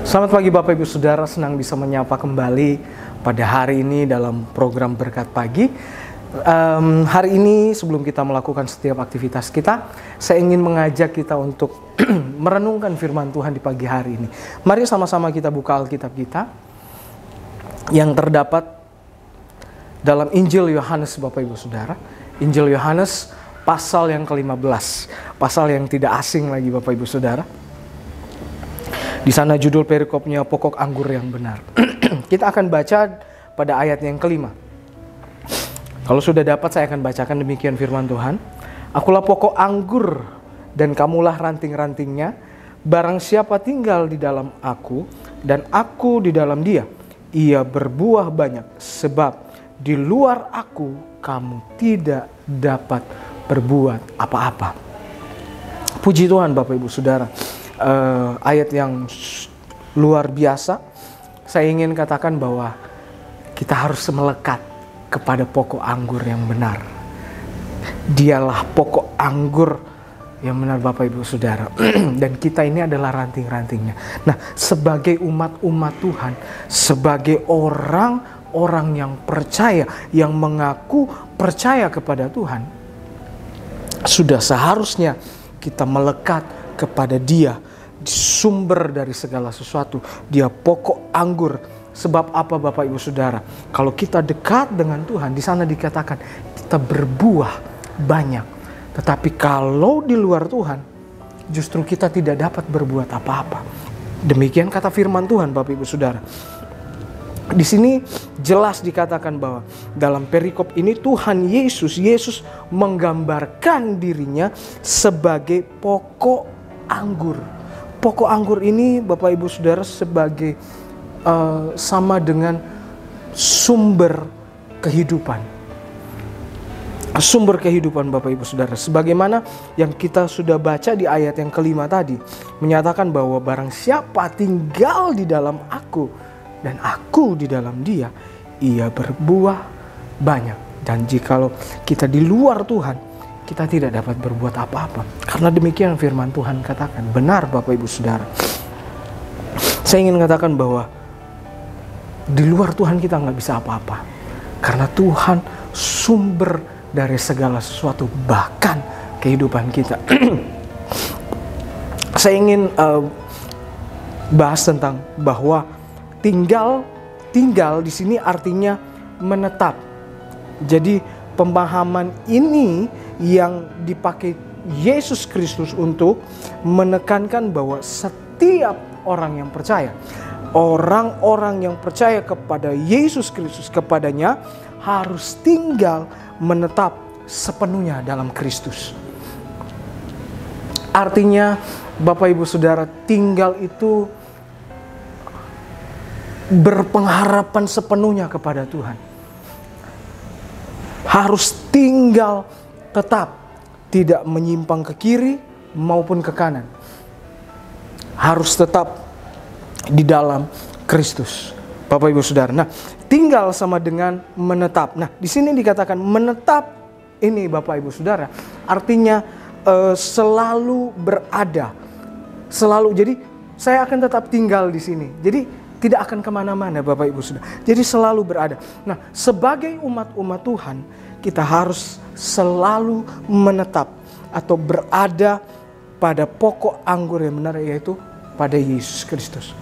Selamat pagi Bapak Ibu Saudara, senang bisa menyapa kembali pada hari ini dalam program Berkat Pagi. Hari ini sebelum kita melakukan setiap aktivitas kita, saya ingin mengajak kita untuk merenungkan firman Tuhan di pagi hari ini. Mari sama-sama kita buka Alkitab kita yang terdapat dalam Injil Yohanes Bapak Ibu Saudara. Injil Yohanes pasal yang ke-15, pasal yang tidak asing lagi Bapak Ibu Saudara. Di sana judul perikopnya pokok anggur yang benar. Kita akan baca pada ayat yang kelima. Kalau sudah dapat saya akan bacakan demikian firman Tuhan. Akulah pokok anggur dan kamulah ranting-rantingnya. Barang siapa tinggal di dalam aku dan aku di dalam dia, ia berbuah banyak. Sebab di luar aku kamu tidak dapat berbuat apa-apa. Puji Tuhan Bapak Ibu Saudara. Ayat yang luar biasa. Saya ingin katakan bahwa kita harus melekat kepada pokok anggur yang benar. Dialah pokok anggur yang benar Bapak Ibu Saudara. Dan kita ini adalah ranting-rantingnya. Nah, sebagai umat-umat Tuhan, sebagai orang-orang yang percaya, yang mengaku percaya kepada Tuhan, sudah seharusnya kita melekat kepada Dia, sumber dari segala sesuatu. Dia pokok anggur. Sebab apa Bapak Ibu Saudara? Kalau kita dekat dengan Tuhan, di sana dikatakan kita berbuah banyak. Tetapi kalau di luar Tuhan, justru kita tidak dapat berbuat apa-apa. Demikian kata firman Tuhan Bapak Ibu Saudara. Di sini jelas dikatakan bahwa dalam perikop ini Tuhan Yesus menggambarkan dirinya sebagai pokok anggur. Pokok anggur ini Bapak Ibu Saudara sebagai sama dengan sumber kehidupan. Sumber kehidupan Bapak Ibu Saudara. Sebagaimana yang kita sudah baca di ayat yang kelima tadi. Menyatakan bahwa barang siapa tinggal di dalam aku dan aku di dalam dia, ia berbuah banyak. Dan jikalau kita di luar Tuhan, kita tidak dapat berbuat apa-apa. Karena demikian firman Tuhan katakan. Benar Bapak Ibu Saudara. Saya ingin katakan bahwa di luar Tuhan kita nggak bisa apa-apa. Karena Tuhan sumber dari segala sesuatu, bahkan kehidupan kita. Saya ingin bahas tentang bahwa tinggal di sini artinya menetap. Jadi pemahaman ini yang dipakai Yesus Kristus untuk menekankan bahwa setiap orang yang percaya, orang-orang yang percaya kepada Yesus Kristus, kepadanya harus tinggal menetap sepenuhnya dalam Kristus. Artinya Bapak Ibu Saudara, tinggal itu berpengharapan sepenuhnya kepada Tuhan. Harus tinggal tetap, tidak menyimpang ke kiri maupun ke kanan. Harus tetap di dalam Kristus, Bapak Ibu Saudara. Nah, tinggal sama dengan menetap. Nah, di sini dikatakan menetap ini Bapak Ibu Saudara, artinya selalu berada, selalu. Jadi saya akan tetap tinggal di sini. Jadi tidak akan kemana-mana Bapak Ibu Saudara. Jadi selalu berada. Nah, sebagai umat-umat Tuhan, kita harus selalu menetap atau berada pada pokok anggur yang benar, yaitu pada Yesus Kristus.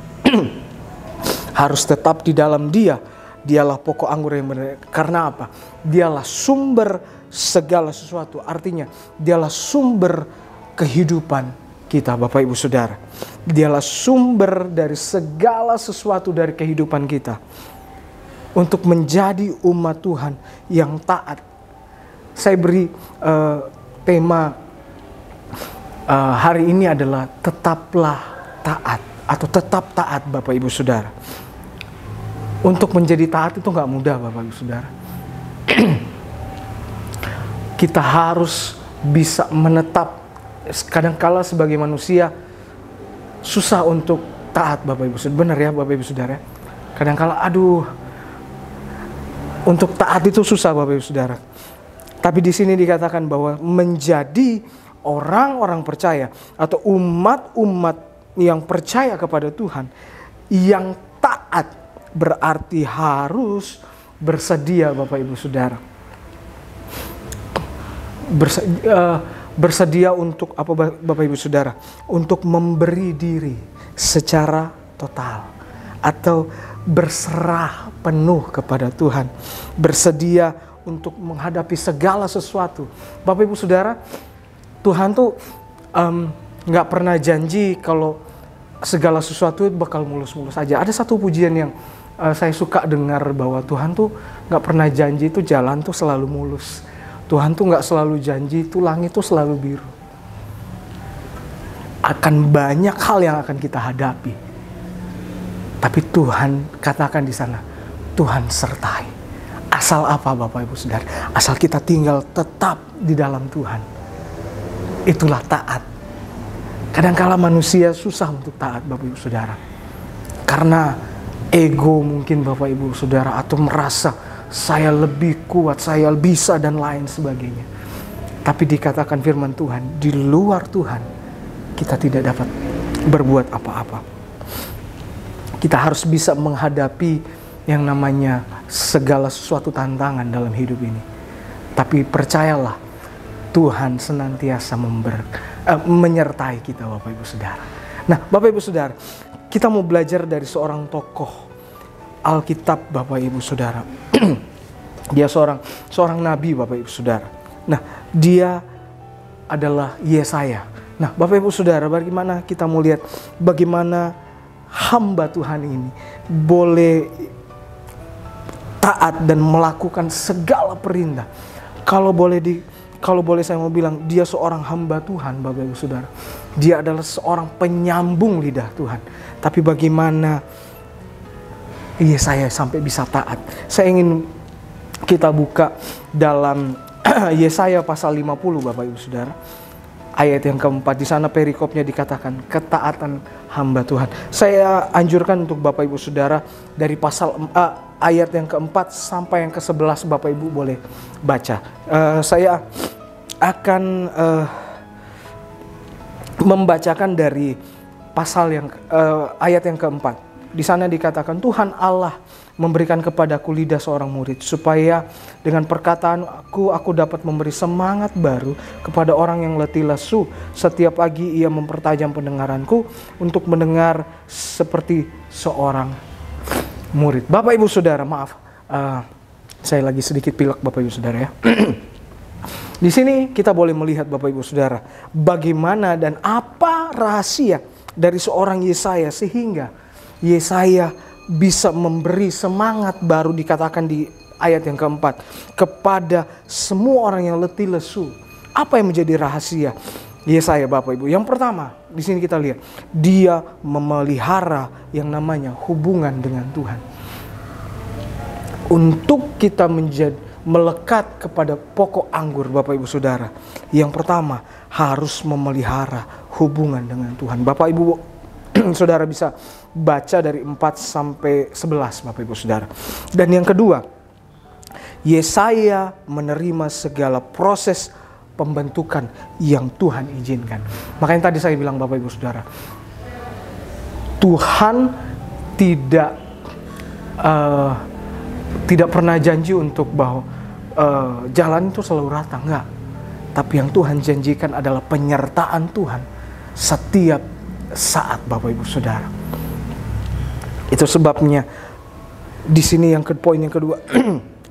Harus tetap di dalam Dia. Dialah pokok anggur yang benar. Karena apa? Dialah sumber segala sesuatu. Artinya dialah sumber kehidupan kita Bapak Ibu Saudara. Dialah sumber dari segala sesuatu dari kehidupan kita. Untuk menjadi umat Tuhan yang taat. Saya beri tema hari ini adalah tetaplah taat. Atau tetap taat Bapak Ibu Saudara. Untuk menjadi taat itu gak mudah Bapak Ibu Saudara. Kita harus bisa menetap. Kadangkala sebagai manusia susah untuk taat Bapak Ibu Saudara. Benar ya Bapak Ibu Saudara. Kadangkala untuk taat itu susah Bapak Ibu Saudara. Tapi di sini dikatakan bahwa menjadi orang-orang percaya atau umat-umat yang percaya kepada Tuhan Yang taat berarti harus bersedia, Bapak Ibu Saudara. Bersedia untuk apa, Bapak Ibu Saudara? Untuk memberi diri secara total atau berserah penuh kepada Tuhan. Bersedia untuk menghadapi segala sesuatu. Bapak Ibu Saudara, Tuhan tuh gak pernah janji kalau segala sesuatu bakal mulus-mulus aja. Ada satu pujian yang saya suka dengar bahwa Tuhan tuh gak pernah janji itu jalan tuh selalu mulus. Tuhan tuh gak selalu janji itu langit tuh selalu biru. Akan banyak hal yang akan kita hadapi. Tapi Tuhan katakan di sana, Tuhan sertai. Asal apa, Bapak Ibu Saudara? Asal kita tinggal tetap di dalam Tuhan. Itulah taat. Kadang-kala manusia susah untuk taat, Bapak Ibu Saudara. Karena ego mungkin, Bapak Ibu Saudara, atau merasa saya lebih kuat, saya bisa dan lain sebagainya. Tapi dikatakan firman Tuhan, di luar Tuhan kita tidak dapat berbuat apa-apa. Kita harus bisa menghadapi yang namanya segala sesuatu tantangan dalam hidup ini. Tapi percayalah, Tuhan senantiasa menyertai kita, Bapak Ibu Saudara. Nah, Bapak Ibu Saudara, kita mau belajar dari seorang tokoh Alkitab, Bapak Ibu Saudara. Dia seorang nabi, Bapak Ibu Saudara. Nah, dia adalah Yesaya. Nah, Bapak Ibu Saudara, bagaimana kita mau lihat bagaimana hamba Tuhan ini boleh taat dan melakukan segala perintah. Kalau boleh saya mau bilang, dia seorang hamba Tuhan, Bapak Ibu Saudara. Dia adalah seorang penyambung lidah Tuhan. Tapi bagaimana Yesaya sampai bisa taat? Saya ingin kita buka dalam Yesaya pasal 50, Bapak Ibu Saudara. Ayat yang keempat, di sana perikopnya dikatakan ketaatan hamba Tuhan. Saya anjurkan untuk Bapak Ibu Saudara dari pasal ayat yang keempat sampai yang ke-11, Bapak Ibu boleh baca. Saya akan membacakan dari pasal ayat yang keempat. Di sana dikatakan, Tuhan Allah memberikan kepadaku lidah seorang murid, supaya dengan perkataanku aku dapat memberi semangat baru kepada orang yang letih lesu. Setiap pagi ia mempertajam pendengaranku untuk mendengar seperti seorang murid. Bapak Ibu Saudara, maaf, saya lagi sedikit pilek, Bapak Ibu Saudara ya. Di sini kita boleh melihat, Bapak Ibu Saudara, bagaimana dan apa rahasia dari seorang Yesaya sehingga Yesaya bisa memberi semangat baru, dikatakan di ayat yang keempat, kepada semua orang yang letih lesu. Apa yang menjadi rahasia Yesaya, Bapak Ibu? Yang pertama, di sini kita lihat, dia memelihara yang namanya hubungan dengan Tuhan. Untuk kita melekat kepada pokok anggur, Bapak Ibu Saudara, yang pertama harus memelihara hubungan dengan Tuhan. Bapak Ibu Saudara bisa baca dari 4 sampai 11, Bapak Ibu Saudara. Dan yang kedua, Yesaya menerima segala proses pembentukan yang Tuhan izinkan. Makanya tadi saya bilang, Bapak Ibu Saudara, Tuhan tidak pernah janji untuk bahwa jalan itu selalu rata, enggak. Tapi yang Tuhan janjikan adalah penyertaan Tuhan setiap saat, Bapak Ibu Saudara. Itu sebabnya di sini poin yang kedua,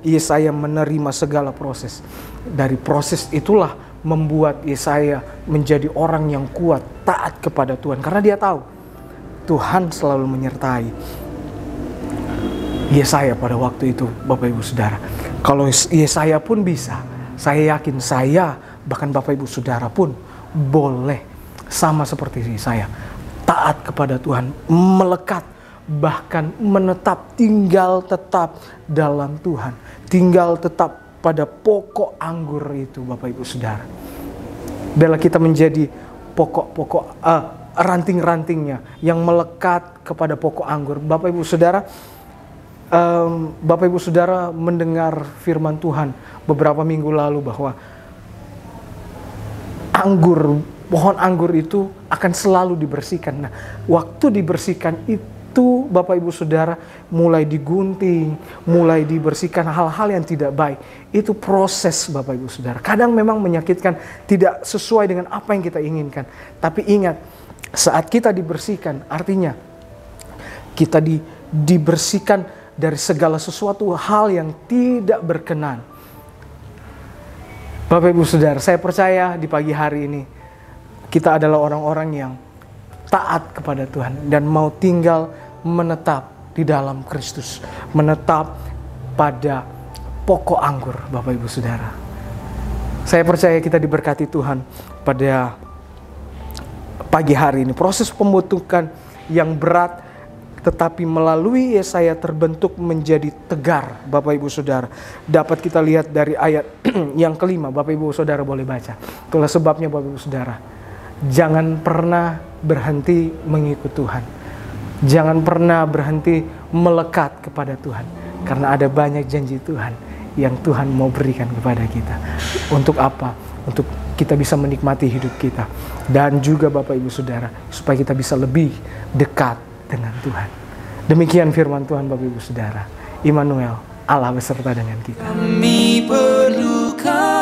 Yesaya menerima segala proses. Dari proses itulah membuat Yesaya menjadi orang yang kuat, taat kepada Tuhan, karena dia tahu Tuhan selalu menyertai Yesaya pada waktu itu, Bapak Ibu Saudara. Kalau Yesaya pun bisa, saya yakin saya, bahkan Bapak Ibu Saudara pun boleh sama seperti Yesaya, taat kepada Tuhan, melekat, bahkan menetap, tinggal tetap dalam Tuhan, tinggal tetap pada pokok anggur itu, Bapak Ibu Saudara. Biarlah kita menjadi pokok-pokok ranting-rantingnya yang melekat kepada pokok anggur. Bapak Ibu Saudara, Bapak Ibu Saudara mendengar firman Tuhan beberapa minggu lalu bahwa pohon anggur itu akan selalu dibersihkan. Nah, waktu dibersihkan itu begitu Bapak Ibu Saudara mulai digunting, mulai dibersihkan hal-hal yang tidak baik, itu proses Bapak Ibu Saudara. Kadang memang menyakitkan, tidak sesuai dengan apa yang kita inginkan. Tapi ingat, saat kita dibersihkan, artinya kita dibersihkan dari segala sesuatu hal yang tidak berkenan. Bapak Ibu Saudara, saya percaya di pagi hari ini kita adalah orang-orang yang taat kepada Tuhan dan mau tinggal menetap di dalam Kristus, menetap pada pokok anggur, Bapak Ibu Saudara. Saya percaya kita diberkati Tuhan pada pagi hari ini. Proses pembentukan yang berat, tetapi melalui Yesaya terbentuk menjadi tegar, Bapak Ibu Saudara. Dapat kita lihat dari ayat yang kelima, Bapak Ibu Saudara boleh baca. Itulah sebabnya Bapak Ibu Saudara, jangan pernah berhenti mengikut Tuhan. Jangan pernah berhenti melekat kepada Tuhan. Karena ada banyak janji Tuhan yang Tuhan mau berikan kepada kita. Untuk apa? Untuk kita bisa menikmati hidup kita. Dan juga Bapak Ibu Saudara, supaya kita bisa lebih dekat dengan Tuhan. Demikian firman Tuhan Bapak Ibu Saudara. Immanuel, Allah beserta dengan kita. Kami perlukan